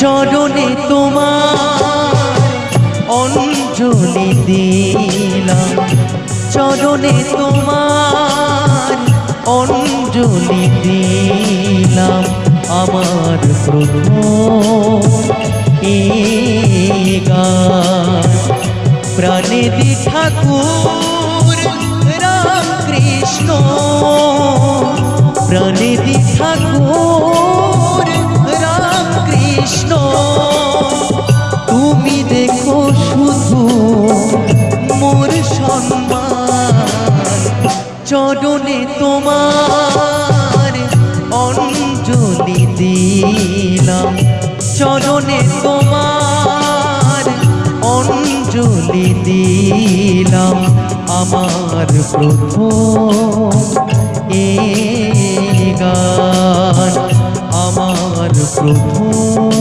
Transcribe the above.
চরণে তোমার অঞ্জলি দিলাম, চরণে তোমার অঞ্জলি দিলাম। আমার প্রথম এই গান প্রাণেদি ঠাকুর রাম কৃষ্ণ, প্রাণেদি ঠাকুর রাম কৃষ্ণ। তুমি দেখো শুধু মোর সম্মান, চরণে তোমার অঞ্জলি দিলাম, চরণে তোমার অঞ্জলি দিলাম। আমার প্রথম এই গান, আমার প্রথম